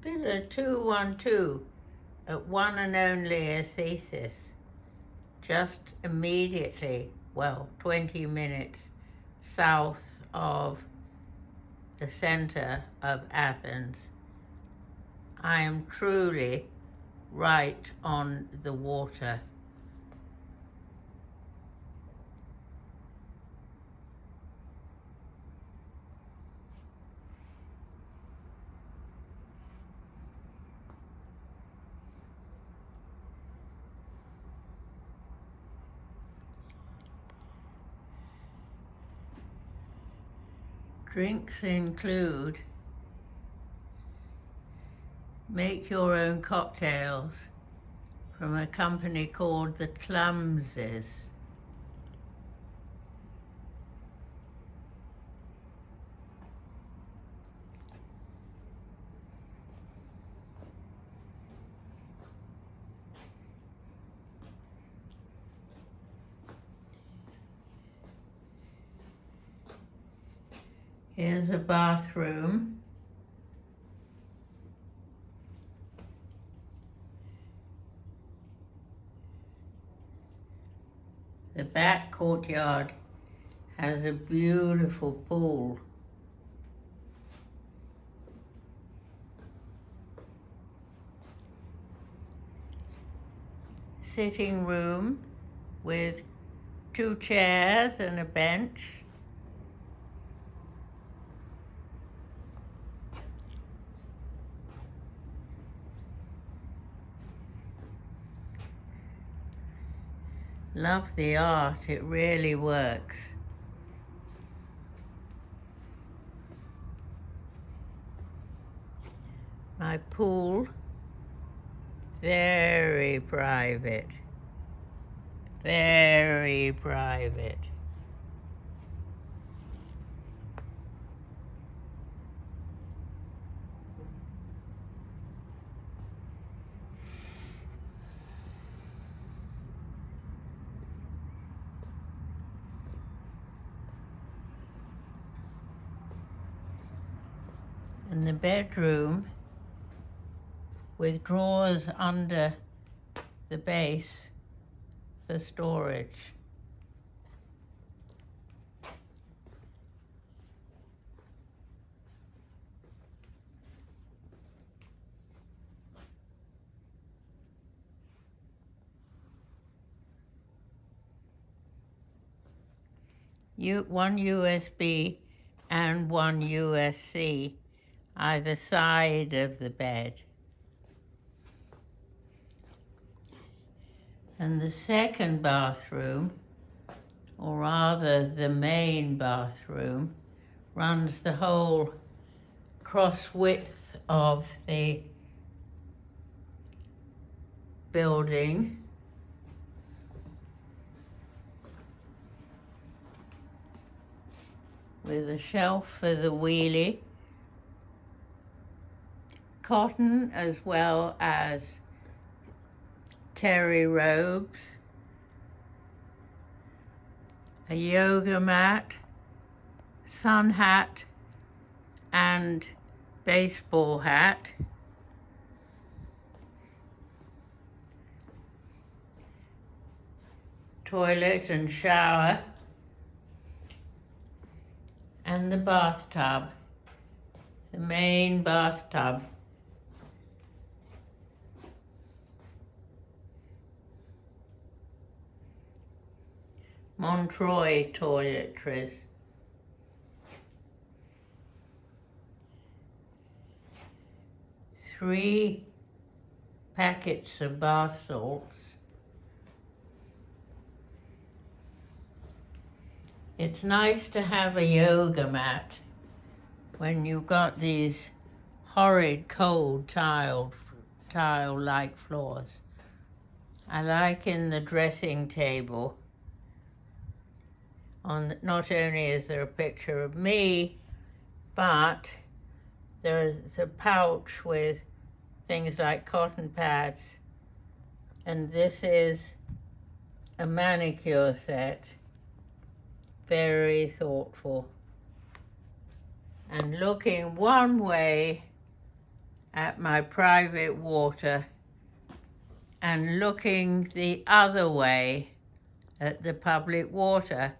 Villa 212 at One&Only Aesthesis, just immediately, 20 minutes south of the center of Athens. I am truly right on the water. Drinks include make your own cocktails from a company called the Clumsies. Here's a bathroom. The back courtyard has a beautiful pool. Sitting room with 2 chairs and a bench. Love the art, it really works. My pool, very private, very private. And the bedroom with drawers under the base for storage. One USB and one USB either side of the bed. And the second bathroom, or rather the main bathroom, runs the whole cross width of the building. With a shelf for the wheelie, cotton as well as terry robes, a yoga mat, sun hat and baseball hat, toilet and shower, and the bathtub, the main bathtub. Montroy toiletries. Three packets of bath salts. It's nice to have a yoga mat when you've got these horrid cold tile-like floors. I like in the dressing table, not only is there a picture of me, but there's a pouch with things like cotton pads, and this is a manicure set, very thoughtful. And looking one way at my private water and looking the other way at the public water.